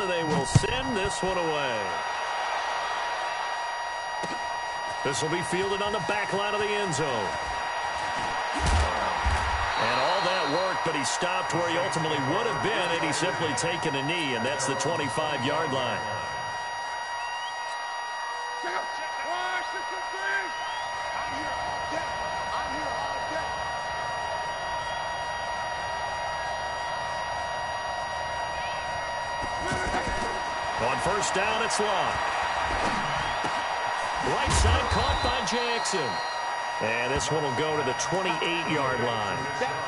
and they will send this one away. This will be fielded on the back line of the end zone. And all that work, but he stopped where he ultimately would have been had he simply taken a knee, and that's the 25-yard line. On first down, it's Long. Right side caught by Jackson. And this one will go to the 28-yard line.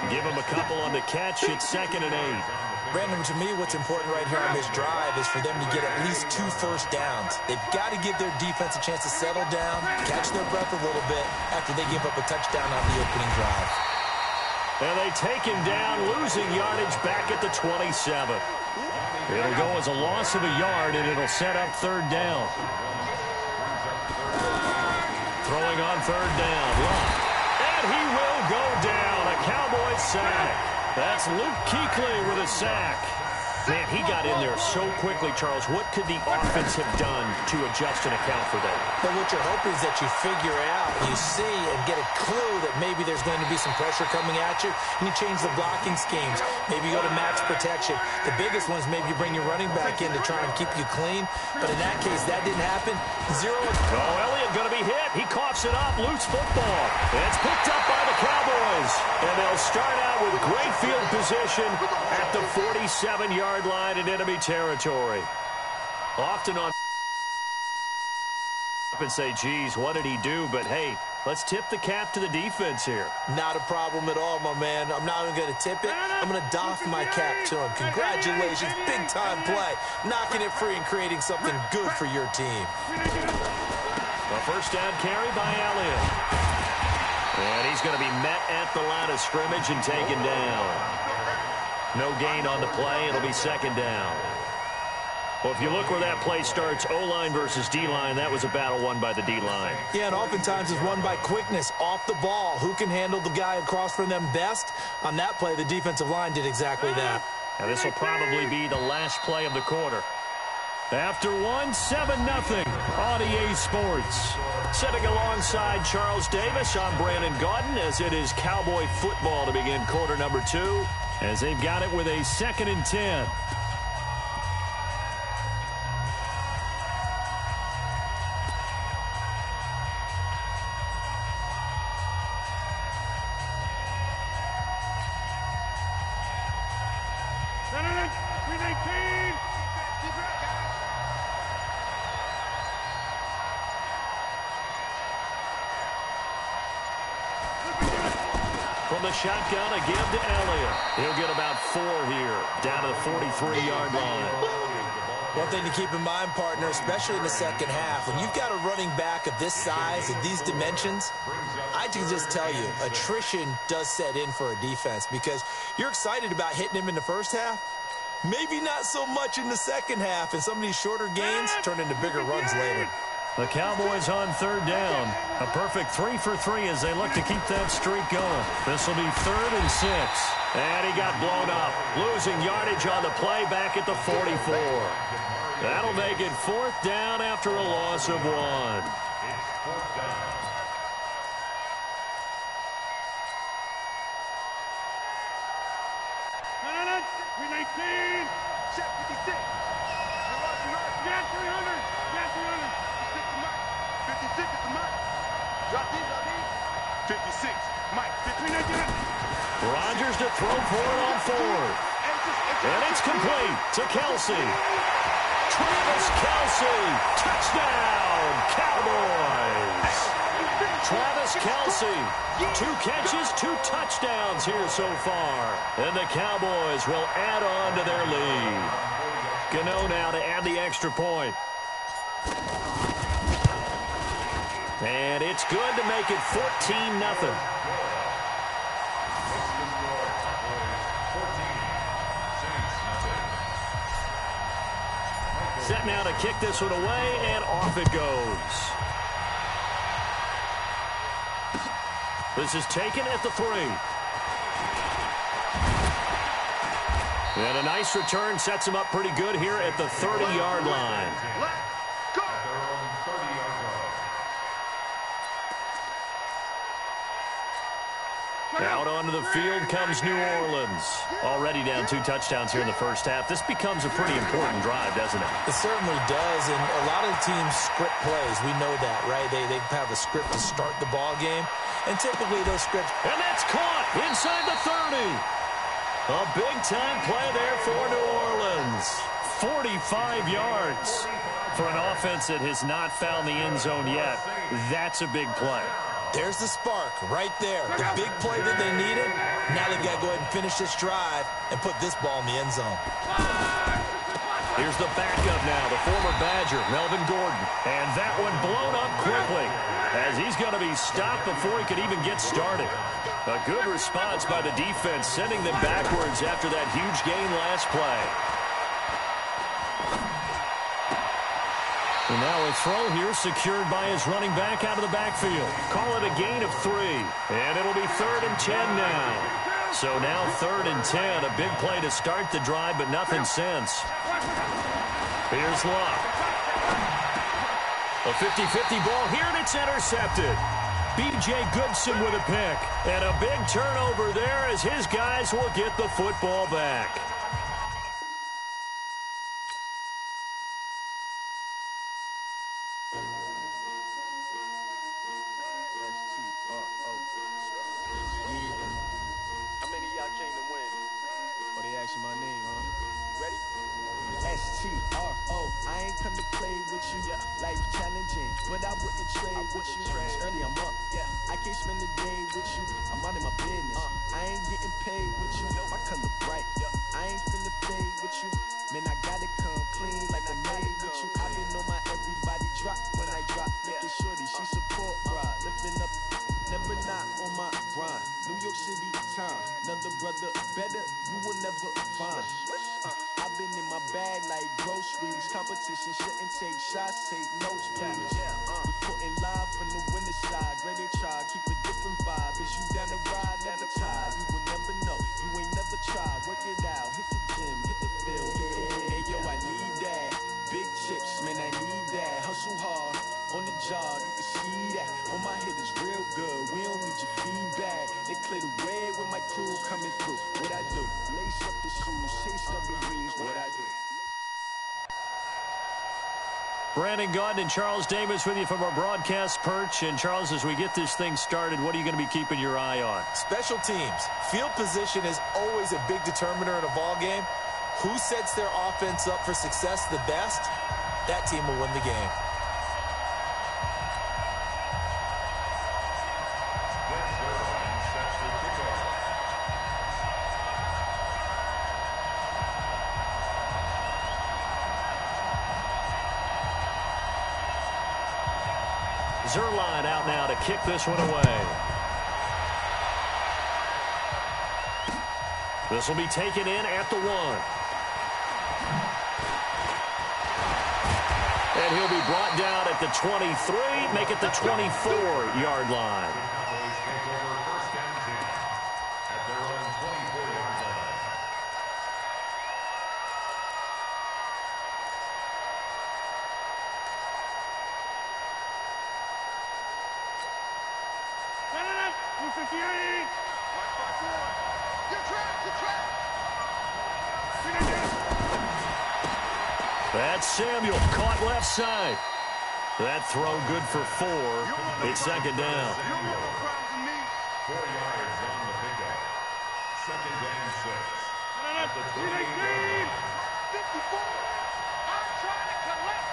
Give him a couple on the catch. It's 2nd and 8. Brandon, to me, what's important right here on this drive is for them to get at least 2 first downs. They've got to give their defense a chance to settle down, catch their breath a little bit after they give up a touchdown on the opening drive. And they take him down, losing yardage back at the 27. It'll go as a loss of a yard, and it'll set up 3rd down. Throwing on 3rd down. Long. And he will go down. A Cowboys sack. That's Luke Kuechly with a sack. Man, he got in there so quickly, Charles. What could the offense have done to adjust and account for that? Well, what you're hoping is that you figure out, you see, and get a clue that maybe there's going to be some pressure coming at you, and you change the blocking schemes. Maybe you go to max protection. The biggest one is maybe you bring your running back in to try and keep you clean. But in that case, that didn't happen. 0. Oh, Elliott going to be hit. He coughs it up. Loose football. It's picked up by the Cowboys. And they'll start out with great field position at the 47-yard line in enemy territory. Often on and say, geez, what did he do? But, hey, let's tip the cap to the defense here. Not a problem at all, my man. I'm not even going to tip it. I'm going to doff my cap to him. Congratulations, big-time play. Knocking it free and creating something good for your team. A first down carry by Elliott. And he's going to be met at the line of scrimmage and taken down. No gain on the play. It'll be 2nd down. Well, if you look where that play starts, O-line versus D-line, that was a battle won by the D-line. Yeah, and oftentimes it's won by quickness, off the ball. Who can handle the guy across from them best? On that play, the defensive line did exactly that. Now, this will probably be the last play of the quarter. After 7-0 on EA Sports. Sitting alongside Charles Davis, I'm Brandon Gaudin, as it is Cowboy football to begin quarter number 2, as they've got it with a 2nd and 10. From the shotgun, a give to Elliott. He'll get about 4 here, down to the 43-yard line. One thing to keep in mind, partner, especially in the second half, when you've got a running back of this size and these dimensions, I can just tell you, attrition does set in for a defense because you're excited about hitting him in the first half. Maybe not so much in the second half, and some of these shorter gains turn into bigger runs later. The Cowboys on 3rd down. A perfect 3 for 3 as they look to keep that streak going. This will be 3rd and 6. And he got blown up. Losing yardage on the play back at the 44. That'll make it 4th down after a loss of 1. Check 56. 56 at the mark. Drop these. 56. Mike. Rodgers to throw for it on 4th. And it's complete to Kelsey. Travis Kelsey. Touchdown, Cowboys. Travis Kelsey. 2 catches, 2 touchdowns here so far. And the Cowboys will add on to their lead. Gano now to add the extra point. And it's good to make it 14-0. Set now to kick this one away, and off it goes. This is taken at the 3. And a nice return sets him up pretty good here at the 30-yard line. Out onto the field comes New Orleans. Already down 2 touchdowns here in the first half. This becomes a pretty important drive, doesn't it? It certainly does, and a lot of the teams script plays. We know that, right? They have a script to start the ball game, and typically those scripts... And that's caught inside the 30. A big-time play there for New Orleans. 45 yards for an offense that has not found the end zone yet. That's a big play. There's the spark right there. The big play that they needed. Now they've got to go ahead and finish this drive and put this ball in the end zone. Here's the backup now, the former Badger, Melvin Gordon. And that one blown up quickly as he's going to be stopped before he could even get started. A good response by the defense, sending them backwards after that huge gain last play. And now a throw here secured by his running back out of the backfield. Call it a gain of 3. And it'll be 3rd and 10 now. So now 3rd and 10. A big play to start the drive, but nothing since. Here's Locke. A 50-50 ball here, and it's intercepted. B.J. Goodson with a pick. And a big turnover there as his guys will get the football back. My name, huh? Ready? S-T-R-O. I ain't come to play with you. Life challenging, but I wouldn't trade with you. It's early, I'm up. I can't spend the day with you. I'm out of my business. I ain't getting paid with you. My color bright. I ain't finna fade with you. Man, I gotta come clean like I made with you. I been on my everybody drop when I drop. Making shorty, she support ride. Lifting up. Never not on my grind. New York City time. Another brother better, you will never find. I've been in my bag like groceries. Competition shouldn't take shots, take notes, please. Reporting live from the winter side. Ready to try, keep a different vibe. Is you down the ride, never tired. You will never know, you ain't never tried. Work it out, hit the gym, hit the field. Hey yo, I need that. Big chips, man, I need that. Hustle hard. On the job, you can see that. On my head is real good. We don't need your feedback. They clear the way with my crew coming through. What I do? Lace up the shoes, chase up the rings. What I do? Brandon Gaudin and Charles Davis with you from our broadcast perch. And Charles, as we get this thing started, what are you going to be keeping your eye on? Special teams. Field position is always a big determiner in a ball game. Who sets their offense up for success the best? That team will win the game. Zerline out now to kick this one away. This will be taken in at the 1. And he'll be brought down at the 23, make it the 24-yard line. That's Samuel, caught left side. That throw good for 4. It's 2nd down. 4 yards on the pickup. 2nd and 6. At the 28. 54. I'm trying to collect.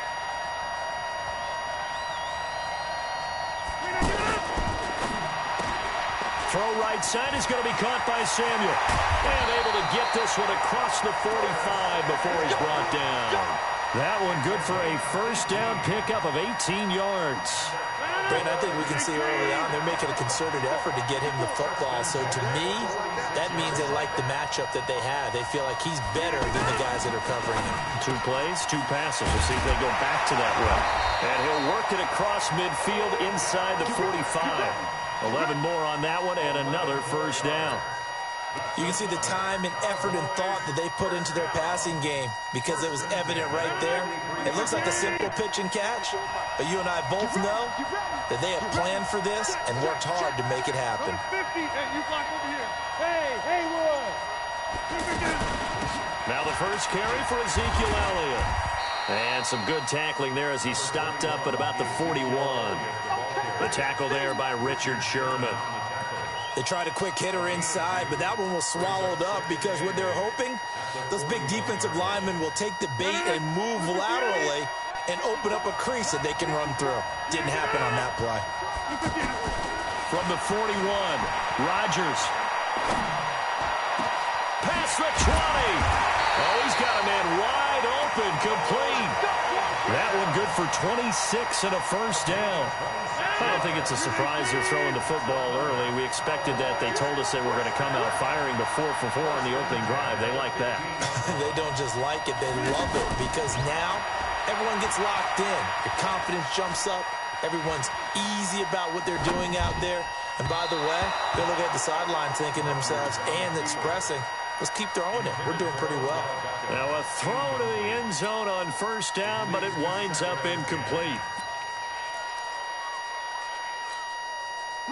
Throw right side is going to be caught by Samuel. And able to get this one across the 45 before he's brought down. That one good for a first down pickup of 18 yards. Brandon, I think we can see early on they're making a concerted effort to get him the football. So to me, that means they like the matchup that they have. They feel like he's better than the guys that are covering him. 2 plays, 2 passes. We'll see if they go back to that run. And he'll work it across midfield inside the 45. 11 more on that one and another first down. You can see the time and effort and thought that they put into their passing game because it was evident right there. It looks like a simple pitch and catch, but you and I both know that they have planned for this and worked hard to make it happen. Now the first carry for Ezekiel Elliott. And some good tackling there as he stopped up at about the 41. The tackle there by Richard Sherman. They tried a quick hitter inside, but that one was swallowed up because what they're hoping, those big defensive linemen will take the bait and move laterally and open up a crease that they can run through. Didn't happen on that play. From the 41, Rodgers. Past the 20. Oh, he's got a man wide open, complete. That one good for 26 and a first down. I don't think it's a surprise they're throwing the football early. We expected that. They told us they were going to come out firing the 4 for 4 on the opening drive. They like that. They don't just like it, they love it because now everyone gets locked in. Your confidence jumps up. Everyone's easy about what they're doing out there. And by the way, they're looking at the sideline thinking to themselves and expressing, let's keep throwing it. We're doing pretty well. Now a throw to the end zone on first down, but it winds up incomplete.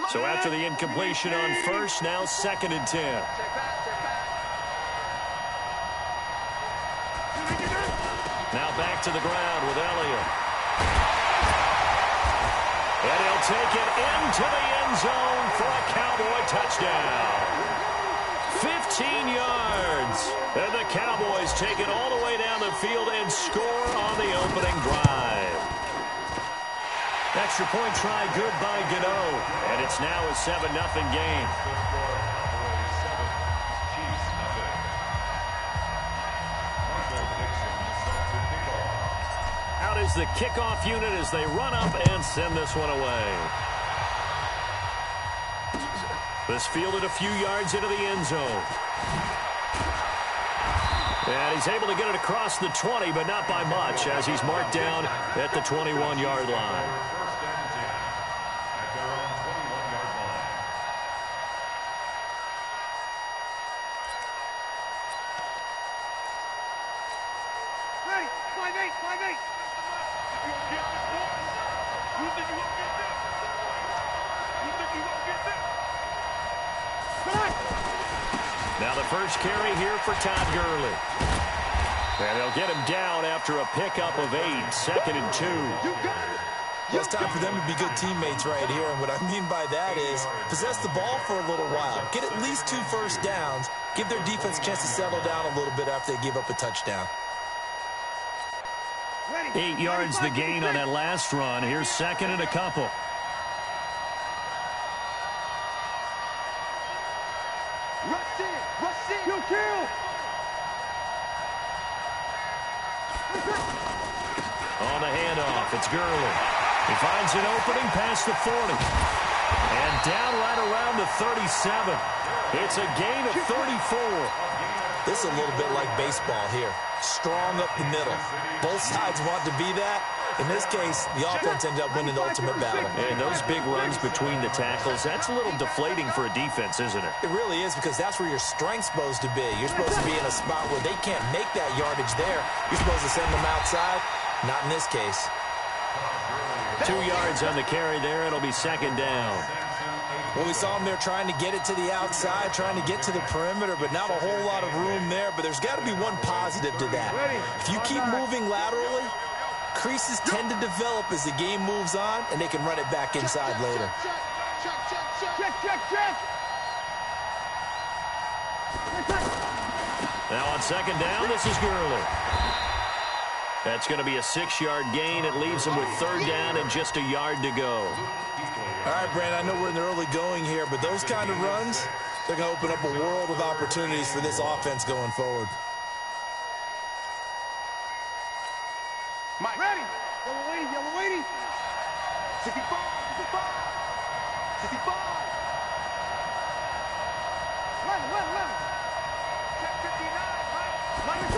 So after the incompletion on first, now 2nd and 10. Now back to the ground with Elliott. And he'll take it into the end zone for a Cowboy touchdown. 15 yards. And the Cowboys take it all the way down the field and score on the opening drive. Extra point try good by Gano. And it's now a 7-0 game. Out is the kickoff unit as they run up and send this one away. This fielded a few yards into the end zone. And he's able to get it across the 20, but not by much, as he's marked down at the 21-yard line. Ready, 5-8, 5-8. You won't get this, boy. You think you won't get this? You think you won't get this? Now the first carry here for Todd Gurley. And they'll get him down after a pickup of 8, 2nd and 2. You got it. Well, it's time for them to be good teammates right here. And what I mean by that is possess the ball for a little while. Get at least 2 first downs. Give their defense a chance to settle down a little bit after they give up a touchdown. 8 yards the gain on that last run. Here's 2nd and a couple. Rush in, you kill. On the handoff, it's Gurley. He finds an opening past the 40. And down right around the 37. It's a gain of 34. This is a little bit like baseball here. Strong up the middle. Both sides want to be that. In this case, the offense ended up winning the ultimate battle. And those big runs between the tackles, that's a little deflating for a defense, isn't it? It really is, because that's where your strength's supposed to be. You're supposed to be in a spot where they can't make that yardage there. You're supposed to send them outside. Not in this case. 2 yards on the carry there. It'll be 2nd down. Well, we saw them there trying to get it to the outside, trying to get to the perimeter, but not a whole lot of room there. But there's got to be one positive to that. If you keep moving laterally, creases tend to develop as the game moves on, and they can run it back inside later. Now on 2nd down, this is Gurley. That's going to be a 6-yard gain. It leaves him with 3rd down and just a yard to go. All right, Brand, I know we're in the early going here, but those kind of runs, they're going to open up a world of opportunities for this offense going forward. Mike. Ready. Yellow lady. 65. 65. 11. Check 59, Mike.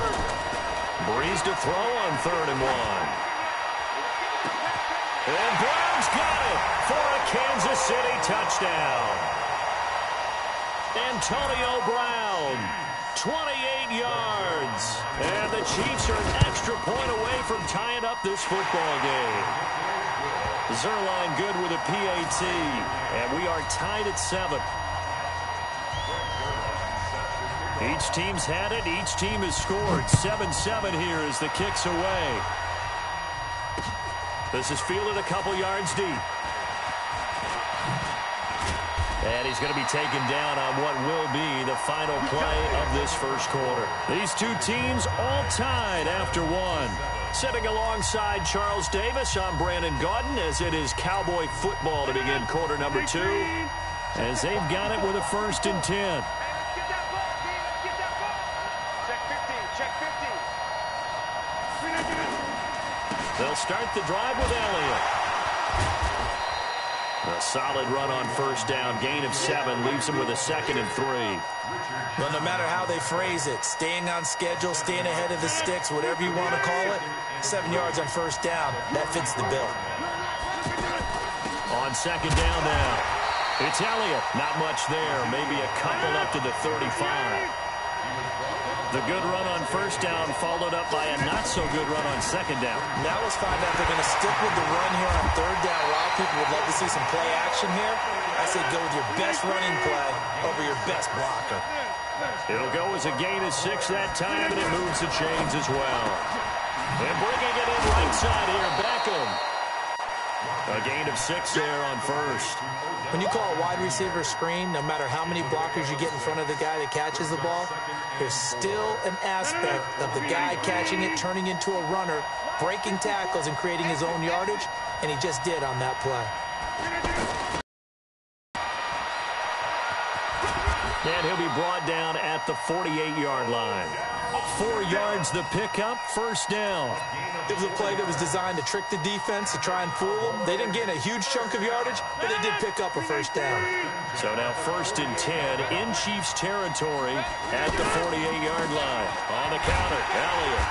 Breeze to throw on 3rd and 1. And Brown's got it for a Kansas City touchdown. Antonio Brown, 28 yards. And the Chiefs are an extra point away from tying up this football game. Zerline good with a PAT. And we are tied at 7. Each team's had it. Each team has scored. 7-7 here as the kick's away. This is fielded a couple yards deep. And he's going to be taken down on what will be the final play of this first quarter. These two teams all tied after 1. Sitting alongside Charles Davis, I'm Brandon Gaudin as it is Cowboy football to begin quarter number 2. As they've got it with a 1st and 10. They'll start the drive with Elliott. A solid run on 1st down. Gain of 7 leaves them with a 2nd and 3. Well, no matter how they phrase it, staying on schedule, staying ahead of the sticks, whatever you want to call it, 7 yards on 1st down, that fits the bill. On 2nd down now, it's Elliott. Not much there. Maybe a couple up to the 35. The good run on 1st down followed up by a not-so-good run on 2nd down. Now let's find out if they're going to stick with the run here on 3rd down. A lot of people would love to see some play action here. I say go with your best running play over your best blocker. It'll go as a gain of 6 that time, and it moves the chains as well. And bringing it in right side here, Beckham. A gain of 6 there on 1st. When you call a wide receiver screen, no matter how many blockers you get in front of the guy that catches the ball, there's still an aspect of the guy catching it, turning into a runner, breaking tackles and creating his own yardage, and he just did on that play. And he'll be brought down at the 48-yard line. 4 yards the pickup, 1st down. It was a play that was designed to trick the defense, to try and fool them. They didn't get a huge chunk of yardage, but they did pick up a 1st down. So now 1st and 10 in Chiefs territory at the 48-yard line. On the counter, Elliott.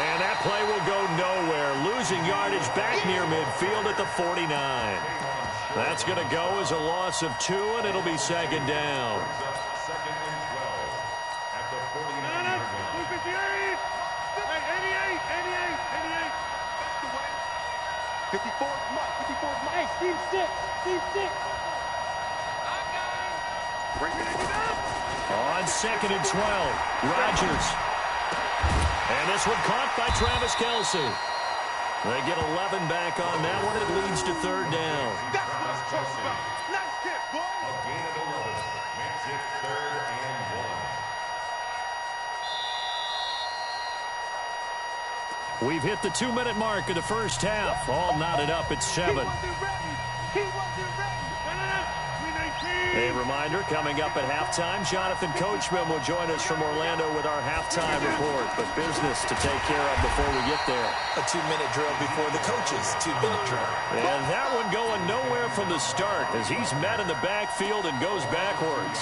And that play will go nowhere. Losing yardage back near midfield at the 49. That's going to go as a loss of 2, and it'll be 2nd down. 54, Mike. Steve 6. Bring it up. On 2nd and 12, Rodgers. And this one caught by Travis Kelce. They get 11 back on that one. It leads to 3rd down. That's what I'm talking about. Nice hit, boy. A gain of 11 makes it 3rd and 1. We've hit the 2-minute mark of the first half. All knotted up at 7. He wasn't ready. A reminder, coming up at halftime, Jonathan Coachman will join us from Orlando with our halftime report. But business to take care of before we get there. A 2-minute drill before the coach's 2-minute drill. And that one going nowhere from the start as he's met in the backfield and goes backwards.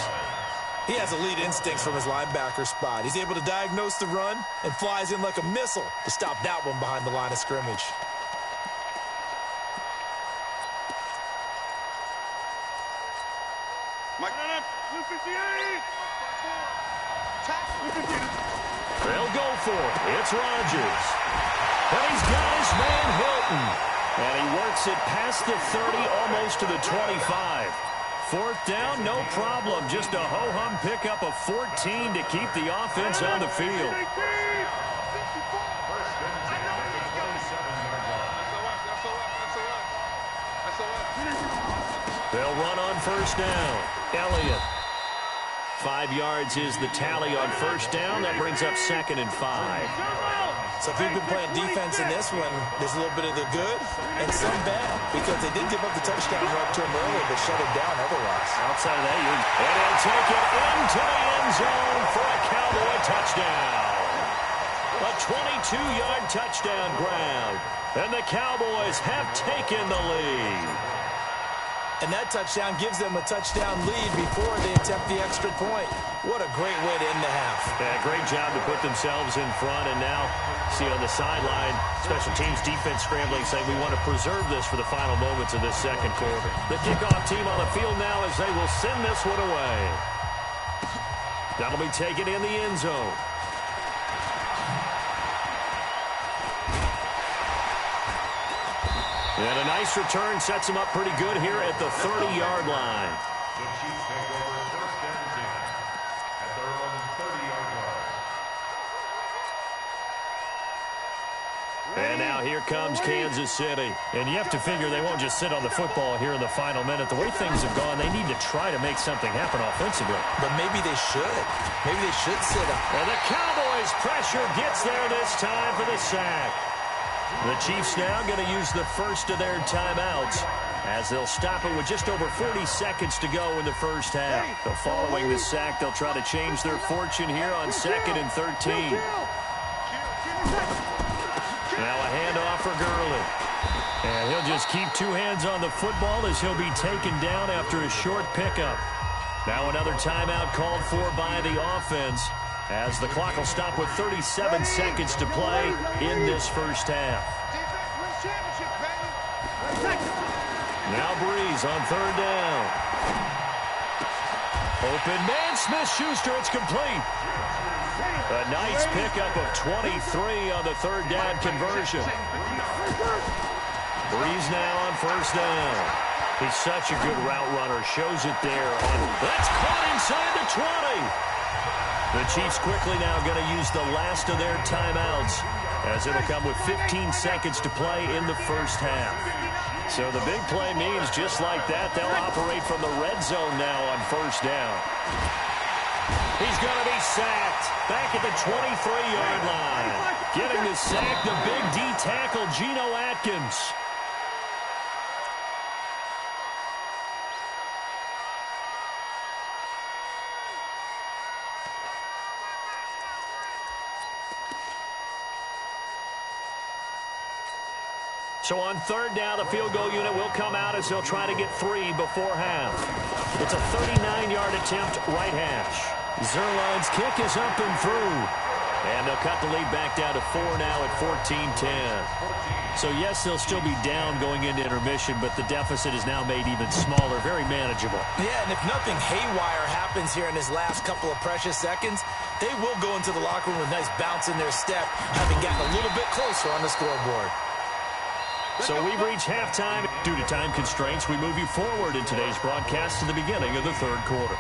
He has elite instincts from his linebacker spot. He's able to diagnose the run and flies in like a missile to stop that one behind the line of scrimmage. They'll go for it. It's Rodgers. And he's got his man Hilton. And he works it past the 30, almost to the 25. 4th down, no problem. Just a ho-hum pickup of 14 to keep the offense on the field. They'll run on 1st down. Elliott. 5 yards is the tally on 1st down. That brings up 2nd and 5. So if you've been playing defense in this one, there's a little bit of the good and some bad because they did give up the touchdown run to him earlier, but shut him down otherwise. Outside of that, and he'll take it into the end zone for a Cowboy touchdown. A 22-yard touchdown grab. And the Cowboys have taken the lead. And that touchdown gives them a touchdown lead before they attempt the extra point. What a great way to end the half. Yeah, great job to put themselves in front. And now, see on the sideline, special teams defense scrambling, saying we want to preserve this for the final moments of this second quarter. The kickoff team on the field now as they will send this one away. That'll be taken in the end zone. And a nice return sets him up pretty good here at the 30-yard line. The Chiefs take over first and 10 at their own 30-yard line. And now here comes Kansas City. And you have to figure they won't just sit on the football here in the final minute. The way things have gone, they need to try to make something happen offensively. But maybe they should. Maybe they should sit up. And the Cowboys' pressure gets there this time for the sack. The Chiefs now going to use the first of their timeouts as they'll stop it with just over 40 seconds to go in the first half. So following the sack, they'll try to change their fortune here on 2nd and 13. Now a handoff for Gurley. And he'll just keep two hands on the football as he'll be taken down after a short pickup. Now another timeout called for by the offense as the clock will stop with 37 seconds to play in this first half. Now Breeze on 3rd down. Open man, Smith-Schuster, it's complete. A nice pickup of 23 on the 3rd down conversion. Breeze now on 1st down. He's such a good route runner. Shows it there. That's caught inside the 20. The Chiefs quickly now going to use the last of their timeouts as it'll come with 15 seconds to play in the first half. So the big play means just like that, they'll operate from the red zone now on 1st down. He's going to be sacked back at the 23-yard line. Getting the sack, the big D tackle, Geno Atkins. So on 3rd down, the field goal unit will come out as they'll try to get 3 before half. It's a 39-yard attempt, right hash. Zerline's kick is up and through. And they'll cut the lead back down to 4 now at 14-10. So, yes, they'll still be down going into intermission, but the deficit is now made even smaller, very manageable. Yeah, and if nothing haywire happens here in his last couple of precious seconds, they will go into the locker room with a nice bounce in their step, having gotten a little bit closer on the scoreboard. So we've reached halftime. Due to time constraints, we move you forward in today's broadcast to the beginning of the 3rd quarter.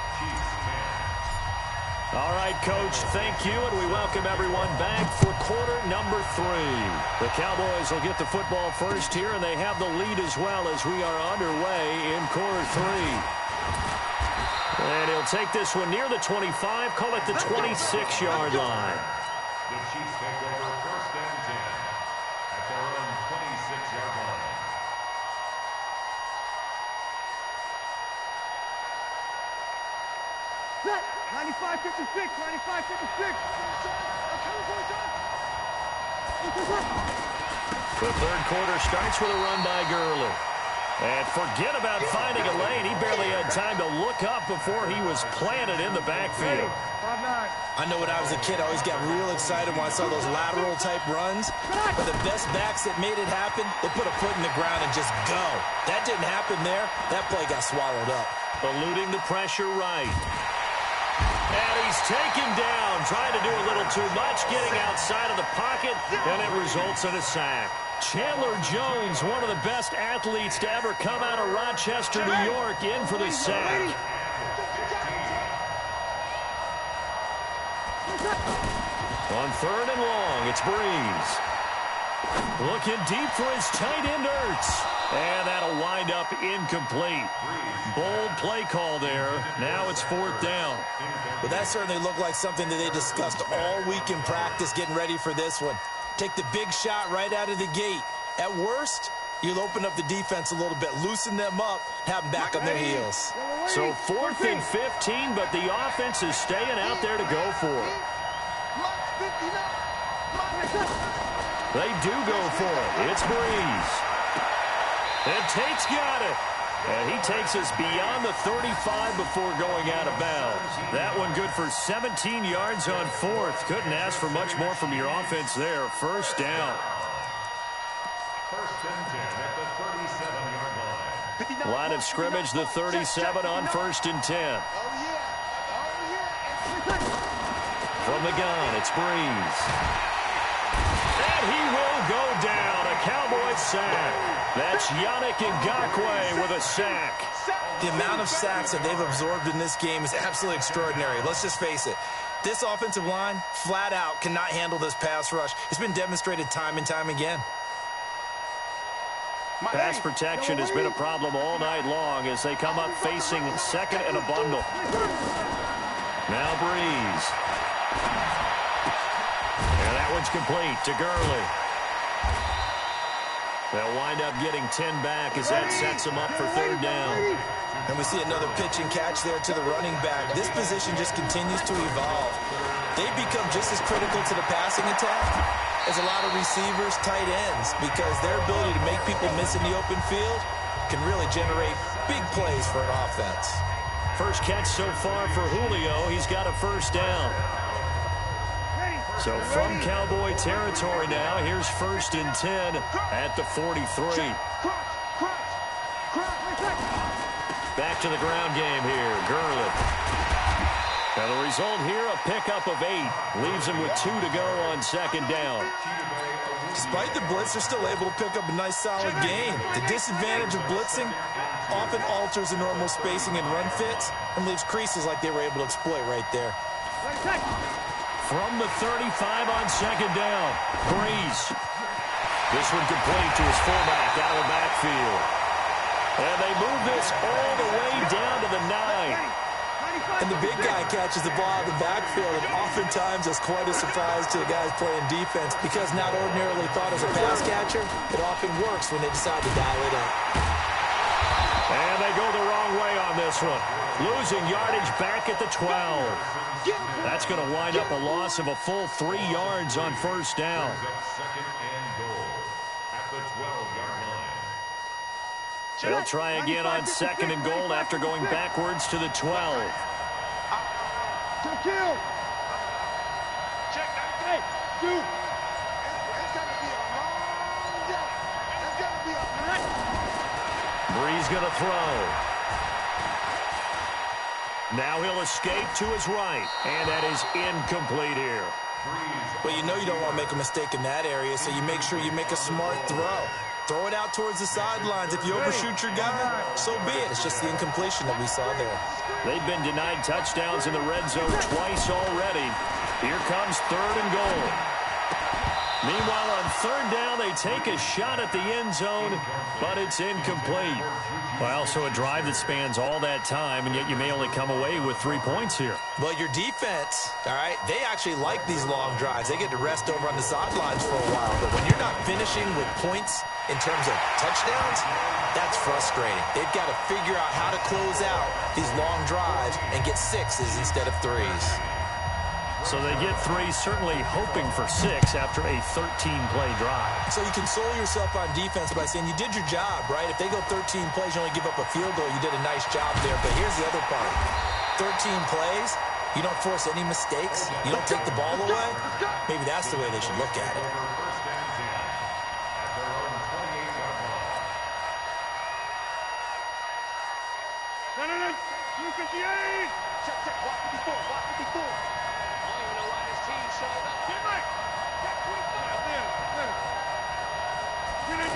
All right, Coach, thank you, and we welcome everyone back for quarter number 3. The Cowboys will get the football first here, and they have the lead as well as we are underway in quarter 3. And he'll take this one near the 25, call it the 26-yard line. The Chiefs take over first and 10 at their own 26-yard line. Set. 95-56. 95-56. The 3rd quarter starts with a run by Gurley. And forget about finding a lane. He barely had time to look up before he was planted in the backfield. 5-9. I know when I was a kid, I always got real excited when I saw those lateral-type runs. But the best backs that made it happen, they put a foot in the ground and just go. That didn't happen there. That play got swallowed up. Eluding the pressure right. And he's taken down, trying to do a little too much, getting outside of the pocket, and it results in a sack. Chandler Jones, one of the best athletes to ever come out of Rochester, New York, in for the sack. On 3rd and long, it's Breeze. Looking deep for his tight end, Ertz. And that'll wind up incomplete. Bold play call there. Now it's 4th down. But that certainly looked like something that they discussed all week in practice getting ready for this one. Take the big shot right out of the gate. At worst, you'll open up the defense a little bit, loosen them up, have them back on their heels. So 4th and 15, but the offense is staying out there to go for it. They do go for it. It's Breeze. And Tate's got it. And he takes us beyond the 35 before going out of bounds. That one good for 17 yards on 4th. Couldn't ask for much more from your offense there. 1st down. First and 10 at the 37-yard line. Line of scrimmage, the 37 on 1st and 10. From the gun, it's Breeze. And he will go down. A Cowboy sack. That's Yannick Ngakoue with a sack. The amount of sacks that they've absorbed in this game is absolutely extraordinary. Let's just face it. This offensive line, flat out, cannot handle this pass rush. It's been demonstrated time and time again. Pass protection has been a problem all night long as they come up facing second and a bundle. Now Breeze. And that one's complete to Gurley. They'll wind up getting 10 back as that sets them up for third down. And we see another pitch and catch there to the running back. This position just continues to evolve. They become just as critical to the passing attack as a lot of receivers, tight ends, because their ability to make people miss in the open field can really generate big plays for an offense. First catch so far for Julio. He's got a first down. So from Cowboy territory now, here's 1st and 10 at the 43. Back to the ground game here. Gurley. Now the result here, a pickup of 8. Leaves him with 2 to go on second down. Despite the blitz, they're still able to pick up a nice solid gain. The disadvantage of blitzing often alters the normal spacing and run fits and leaves creases like they were able to exploit right there. From the 35 on second down, Breeze. This one complete to his fullback out of the backfield. And they move this all the way down to the 9. And the big guy catches the ball out of the backfield, and oftentimes it's quite a surprise to the guys playing defense because not ordinarily thought as a pass catcher, it often works when they decide to dial it up. And they go the wrong way on this one. Losing yardage back at the 12. That's going to wind up a loss of a full 3 yards on first down. Second and goal at the 12-yard line. They'll try again on second and goal after going backwards to the 12. Kill. Check. Hey, dude. It's going to be a long day. It's going to be a Breeze going to throw. Now he'll escape to his right, and that is incomplete here. Well, you know you don't want to make a mistake in that area, so you make sure you make a smart throw. Throw it out towards the sidelines. If you overshoot your guy, so be it. It's just the incompletion that we saw there. They've been denied touchdowns in the red zone twice already. Here comes third and goal. Meanwhile, on third down, they take a shot at the end zone, but it's incomplete. Well, so a drive that spans all that time, and yet you may only come away with 3 points here. Well, your defense, all right, they actually like these long drives. They get to rest over on the sidelines for a while. But when you're not finishing with points in terms of touchdowns, that's frustrating. They've got to figure out how to close out these long drives and get 6s instead of 3s. So they get 3, certainly hoping for 6 after a 13-play drive. So you console yourself on defense by saying you did your job, right? If they go 13 plays, you only give up a field goal, you did a nice job there. But here's the other part. 13 plays, you don't force any mistakes, you don't take the ball away. Maybe that's the way they should look at it. No. 258. Check. Walk 54. I ain't gonna let this team show up. Get Mike. Check 25. Get it.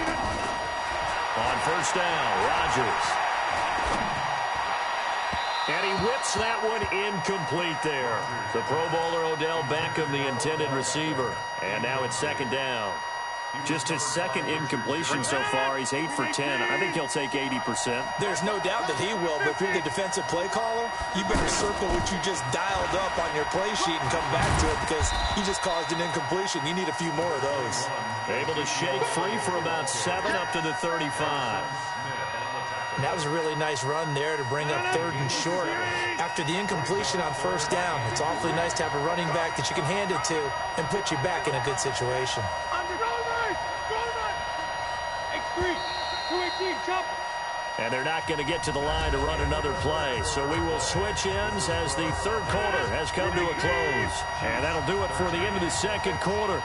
On first down, Rodgers. And he whips that one incomplete there. The Pro Bowler Odell Beckham, the intended receiver. And now it's second down. Just his second incompletion so far. He's 8 for 10. I think he'll take 80%. There's no doubt that he will, but if you're the defensive play caller, you better circle what you just dialed up on your play sheet and come back to it because he just caused an incompletion. You need a few more of those. Able to shake free for about 7 up to the 35. And that was a really nice run there to bring up third and short. After the incompletion on first down, it's awfully nice to have a running back that you can hand it to and put you back in a good situation. And they're not going to get to the line to run another play. So we will switch ends as the third quarter has come to a close. And that'll do it for the end of the second quarter.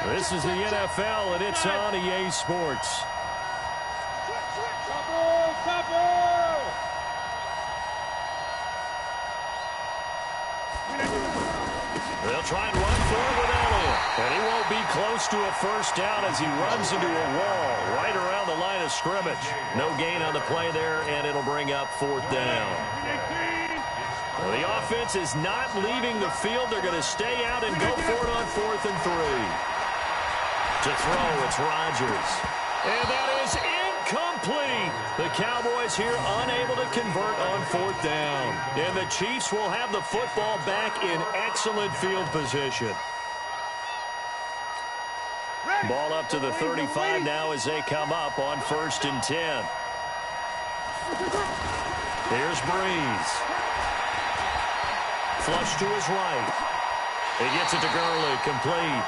This is the NFL, and it's on EA Sports. Double. They'll try and run for it with Elliott. And he won't be close to a first down as he runs into a wall right around the line of scrimmage. No gain on the play there, and it'll bring up fourth down. Well, the offense is not leaving the field. They're going to stay out and go for it on 4th and 3. To throw, it's Rodgers. And that is incomplete. The Cowboys here unable to convert on 4th down. And the Chiefs will have the football back in excellent field position. Ball up to the 35 now as they come up on 1st and 10. Here's Breeze. Flush to his right. He gets it to Gurley, complete.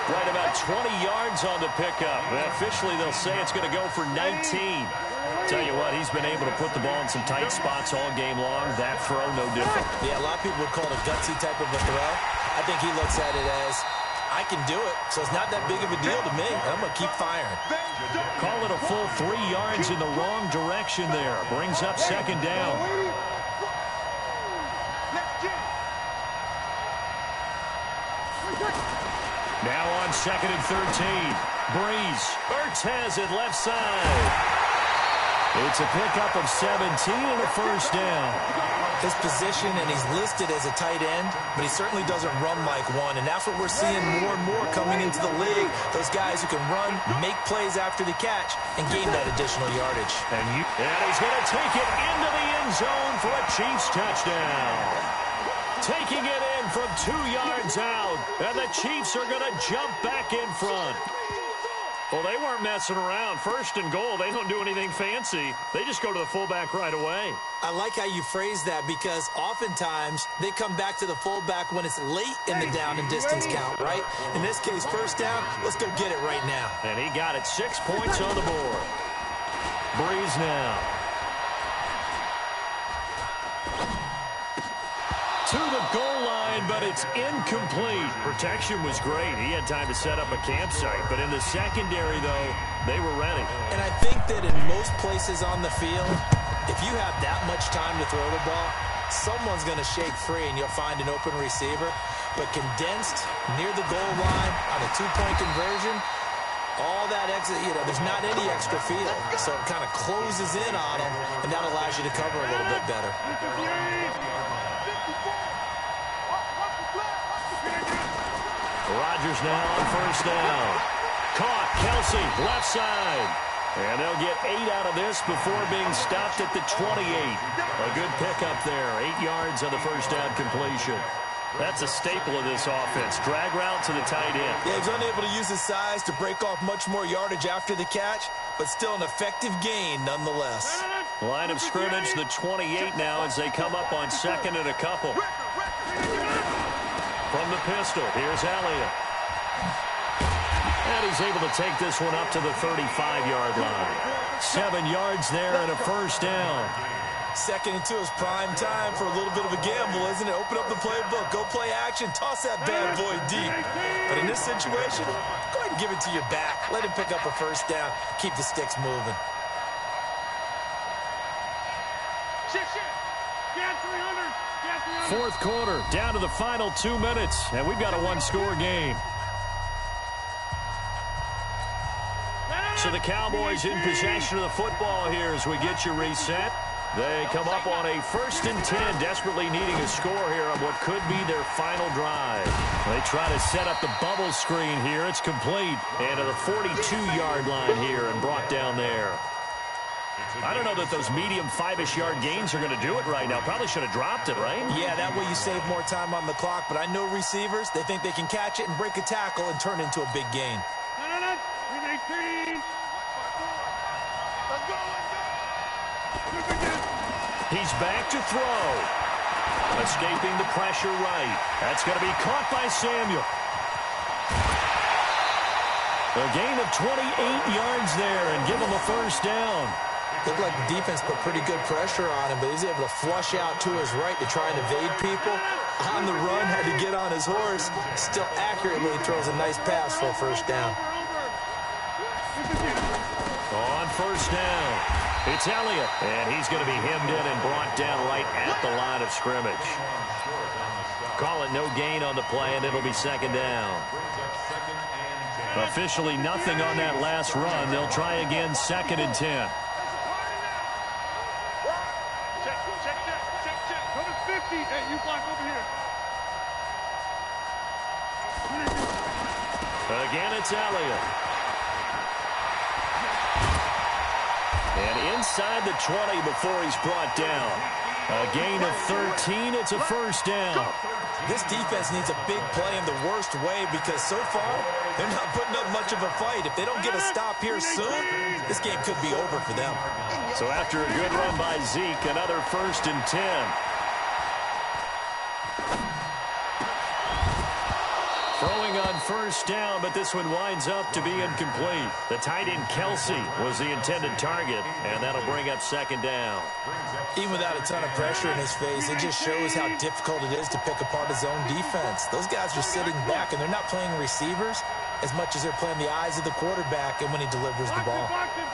Right about 20 yards on the pickup. Officially, they'll say it's going to go for 19. Tell you what, he's been able to put the ball in some tight spots all game long. That throw, no different. Yeah, a lot of people would call it a gutsy type of a throw. I think he looks at it as, I can do it, so it's not that big of a deal to me. I'm going to keep firing. Call it a full 3 yards in the wrong direction there. Brings up 2nd down. Now on 2nd and 13. Breeze. Ertz has it left side. It's a pickup of 17 and a first down. His position, and he's listed as a tight end, but he certainly doesn't run like one, and that's what we're seeing more and more coming into the league. Those guys who can run, make plays after the catch, and gain that additional yardage. And he's going to take it into the end zone for a Chiefs touchdown. Taking it in from 2 yards out, and the Chiefs are going to jump back in front. Well, they weren't messing around. 1st and goal, they don't do anything fancy. They just go to the fullback right away. I like how you phrase that because oftentimes they come back to the fullback when it's late in the down and distance count, right? In this case, 1st down, let's go get it right now. And he got it. 6 points on the board. Breeze now. To the goal line, but it's incomplete. Protection was great. He had time to set up a campsite. But in the secondary, though, they were ready. And I think that in most places on the field, if you have that much time to throw the ball, someone's going to shake free and you'll find an open receiver. But condensed near the goal line on a 2-point conversion, all that exit, there's not any extra field. So it kind of closes in on them, and that allows you to cover a little bit better. Rodgers now on 1st down. Caught. Kelsey, left side. And they'll get 8 out of this before being stopped at the 28. A good pickup there. 8 yards on the first down completion. That's a staple of this offense. Drag route to the tight end. Yeah, he's unable to use his size to break off much more yardage after the catch, but still an effective gain nonetheless. Line of scrimmage, the 28 now as they come up on 2nd and a couple. From the pistol, here's Elliott. And he's able to take this one up to the 35-yard line. 7 yards there and a first down. 2nd and 2 is prime time for a little bit of a gamble, isn't it? Open up the playbook, go play action, toss that bad boy deep. But in this situation, go ahead and give it to your back. Let him pick up a first down. Keep the sticks moving. Fourth quarter, down to the final 2 minutes, and we've got a one-score game. So the Cowboys in possession of the football here as we get you reset. They come up on a 1st and 10, desperately needing a score here on what could be their final drive. They try to set up the bubble screen here. It's complete. And to the 42-yard line here and brought down there. I don't know that those medium 5-ish yard gains are going to do it right now. Probably should have dropped it, right? Yeah, that way you save more time on the clock. But I know receivers, they think they can catch it and break a tackle and turn into a big gain. He's back to throw. Escaping the pressure right. That's going to be caught by Samuel. A gain of 28 yards there and give him a first down. Looked like the defense put pretty good pressure on him, but he's able to flush out to his right to try and evade people. On the run, had to get on his horse. Still accurately throws a nice pass for a 1st down. On 1st down. It's Elliott, and he's going to be hemmed in and brought down right at the line of scrimmage. Call it no gain on the play, and it'll be second down. Officially nothing on that last run. They'll try again, 2nd and 10. Check. Go to 50. Hey, you block over here. Again, it's Elliott. And inside the 20 before he's brought down. A gain of 13. It's a first down. This defense needs a big play in the worst way because so far they're not putting up much of a fight. If they don't get a stop here soon, this game could be over for them. So after a good run by Zeke, another 1st and 10. Throwing on first down, but this one winds up to be incomplete. The tight end Kelsey was the intended target, and that'll bring up 2nd down. Even without a ton of pressure in his face, it just shows how difficult it is to pick apart his own defense. Those guys are sitting back, and they're not playing receivers as much as they're playing the eyes of the quarterback and when he delivers the ball. Box it.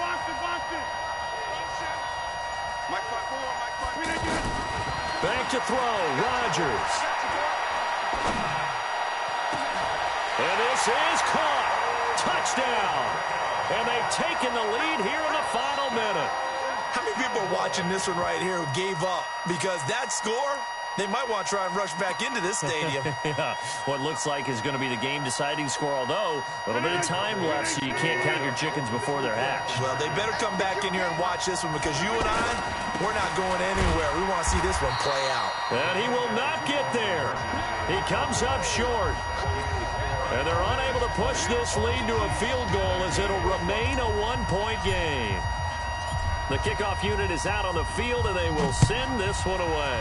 Back to throw, Rodgers. And this is caught. Touchdown. And they've taken the lead here in the final minute. How many people are watching this one right here who gave up? Because that score, they might want to try and rush back into this stadium. Yeah, what looks like is going to be the game-deciding score, although a little bit of time left, so you can't count your chickens before they're hatched. Well, they better come back in here and watch this one because you and I, we're not going anywhere. We want to see this one play out. And he will not get there. He comes up short. And they're unable to push this lead to a field goal as it'll remain a 1-point game. The kickoff unit is out on the field, and they will send this one away.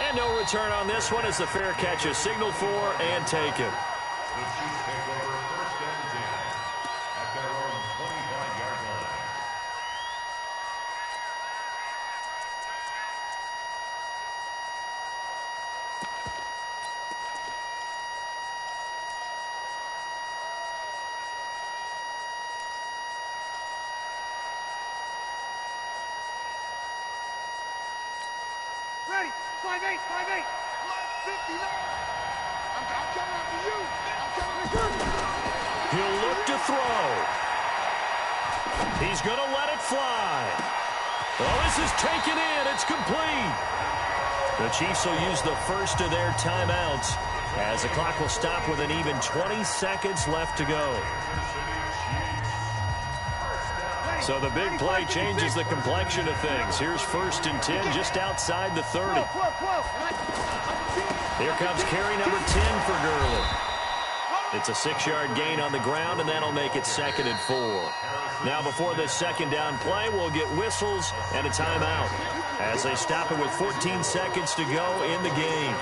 And no return on this one as the fair catch is signaled for and taken. The Chiefs take over 1st and 10 at their own 25-yard line. Ready. 5-8. 59. I'm coming after you. He'll look to throw. He's going to let it fly. Oh, this is taken in. It's complete. The Chiefs will use the first of their timeouts as the clock will stop with an even 20 seconds left to go. So the big play changes the complexion of things. Here's 1st and 10 just outside the 30. Here comes carry number 10 for Gurley. It's a 6-yard gain on the ground, and that'll make it 2nd and 4. Now before this 2nd down play, we'll get whistles and a timeout as they stop it with 14 seconds to go in the game.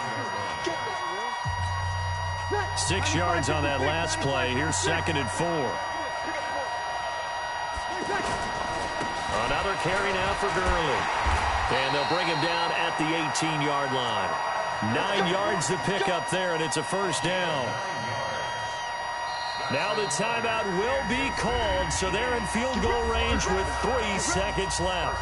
6 yards on that last play. Here's 2nd and 4. Another carry now for Gurley. And they'll bring him down at the 18-yard line. 9 yards to pick up there, and it's a first down. Now the timeout will be called, so they're in field goal range with 3 seconds left.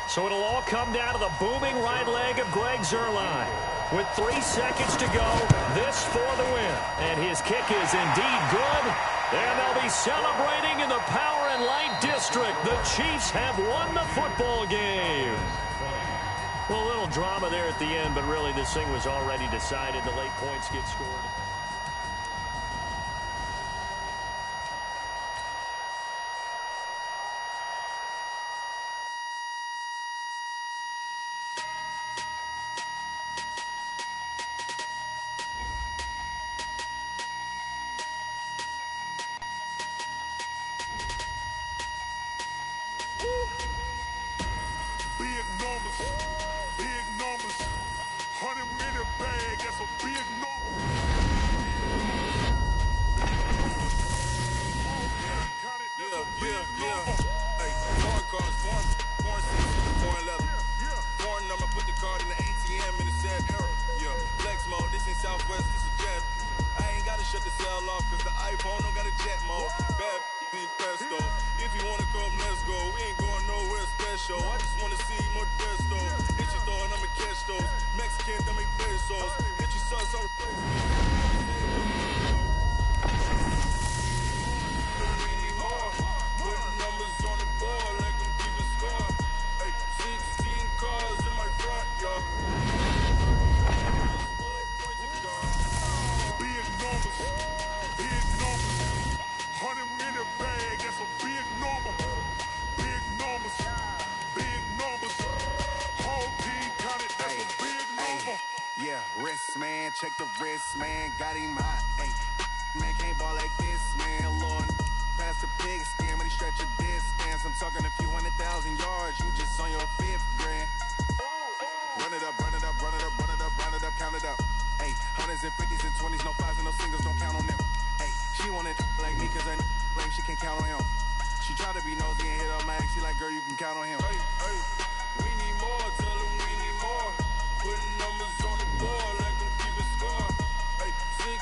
So it'll all come down to the booming right leg of Greg Zuerlein. With 3 seconds to go, this for the win. And his kick is indeed good. And they'll be celebrating in the Power and Light District. The Chiefs have won the football game. Well, a little drama there at the end, but really this thing was already decided. The late points get scored. Big numbers, 100 minute bag, that's a big number. Yeah. Hey, foreign cars, foreign seats, foreign leather. Foreign number, put the card in the ATM in the sad era. Yeah. phone, don't got a jet mode. Bad be pesto. If you wanna come, let's go. We ain't going nowhere special. I just wanna see more Modesto. Hit you throwing, I'ma catch those. Mexican, dummy pesos. Hit you sauce, I'll replace we need more. Putting numbers on the board like I'm keeping score. Hey, 16 cars in my front yard. Big numbers, big numbers. 100-minute bag, that's a big number. Big numbers, big numbers. Whole team counted, that's a big number. Yeah, wrist man, check the wrist man, got him hot. Hey, man can't ball like this, man. Lord, past the pig stand when he stretch a distance. I'm talking a few 100,000 yards, you just on your 5th grand. Run it up, run it up, run it up, run it up, run it up, count it up. Hey, 100s and 50s and 20s, no 5s and no singles, don't count on them. Hey, she wanted like me cause I like she can count on him. She tried to be nosy and hit up my ex, she like, girl, you can count on him. Hey, hey, we need more, tell them we need more. Putting numbers on the board like I'm keeping score. Hey, 16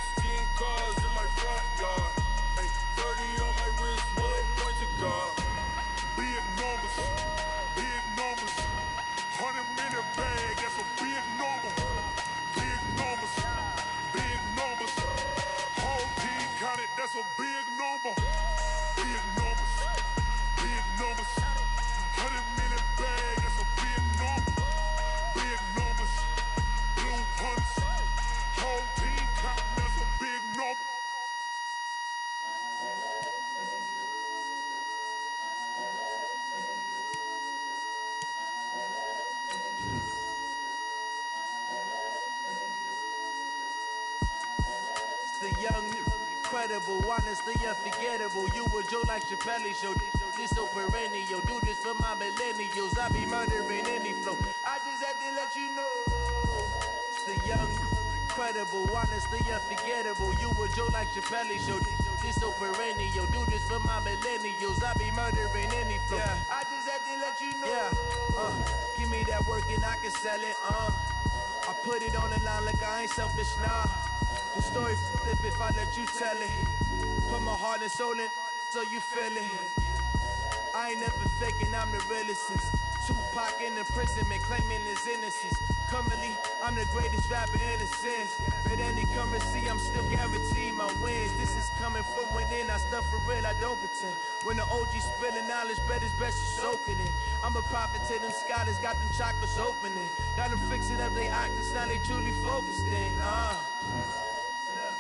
cars in my front yard. Hey, 30 on my wrist, bullet point to God. Big numbers, big numbers. 100-minute bag, that's a big number. Big numbers, big numbers. Whole team counted, that's a big number. Big numbers, big numbers. 100-minute bag, that's a big number. Big numbers, blue punts. Whole team counting, that's a big number. The young, incredible, honestly unforgettable. You a Joe like Chappelle show. This so perennial. Do this for my millennials. I be murdering any flow. I just had to let you know. It's the young, incredible, honestly unforgettable. You a Joe like Chappelle show. This so perennial. Do this for my millennials. I be murdering any flow. Yeah. I just had to let you know. Yeah. Give me that work and I can sell it. I put it on the line like I ain't selfish, nah. The story flip if I let you tell it. Put my heart and soul in so you feel it. I ain't never faking, I'm the realest since Tupac in imprisonment, claiming his innocence. Currently, I'm the greatest rapper in a sense. But any currency, I'm still guaranteed my wins. This is coming from within, I stuff for real, I don't pretend. When the OG spilling knowledge, bet it's best you soak it in. I'm a prophet to them scholars, got them chakras opening. Got them fixing up they octaves, now they truly focused in.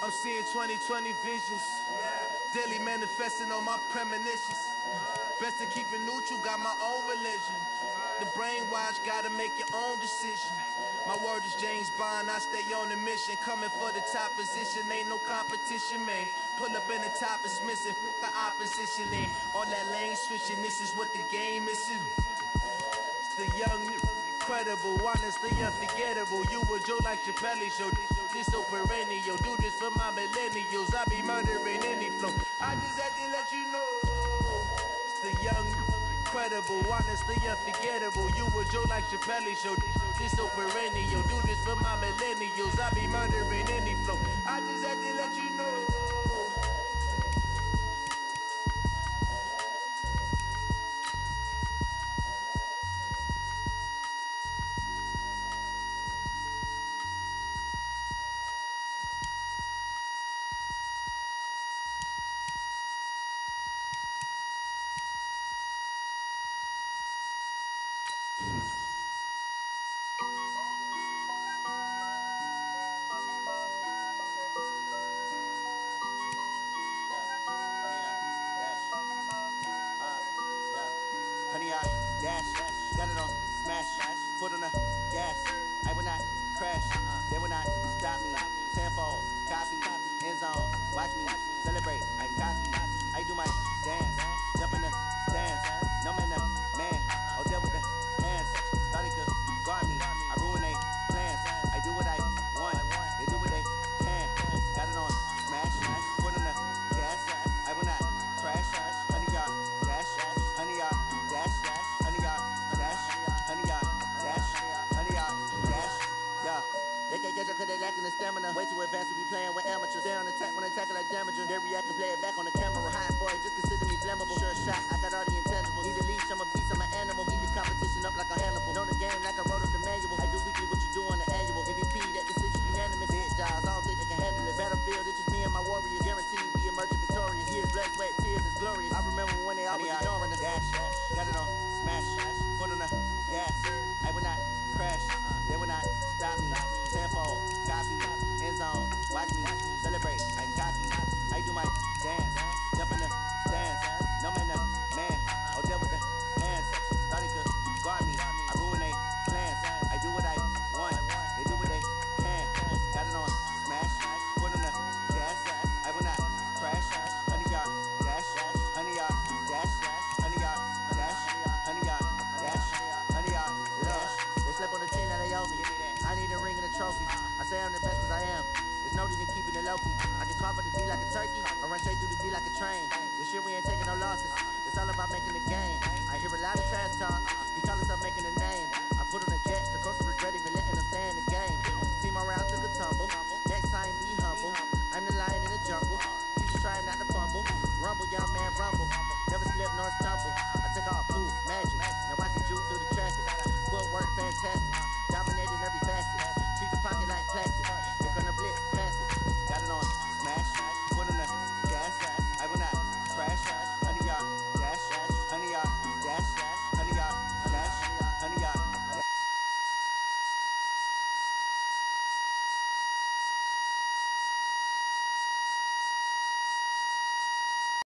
I'm seeing 2020 visions, daily manifesting on my premonitions. Best to keep it neutral, got my own religion. The brainwash, gotta make your own decision. My word is James Bond, I stay on a mission. Coming for the top position, ain't no competition, man. Pull up in the top, it's missing, the opposition in. All that lane switching, this is what the game is. It's the young, incredible, honestly unforgettable. You a Joe like Chappelle show. This so perennial. Do this for my millennials. I be murdering any flow. I just had to let you know. It's the young, incredible, honestly unforgettable. You a Joe like Chappelle show. This so perennial. Do this for my millennials. I be murdering any flow. I just had to let you know. Honey, I dash, got it on smash, foot on the gas. I will not crash, they will not stop me. Tenfold, copy, end zone, watch me celebrate. I copy, I do my dance, jump in the stands. No man, the man, oh there with the hands. Thought he could guard me, I ruin they plans. I do what I want, they do what they can. Got it on smash, foot on the gas. I will not crash, honey, y'all dash, honey, y'all dash, honey, y'all dash, honey, y'all dash. Loki. I can carve up the D like a turkey, or run straight through the D like a train. This year we ain't taking no losses. It's all about making the game. I hear a lot of trash talk. He call himself making a name. I put on the jet, the coast regret even letting them stay in the game. See my route took a tumble. Next time be humble. I'm the lion in the jungle. You just try not to fumble. Rumble, young man, rumble. Never slip nor stumble.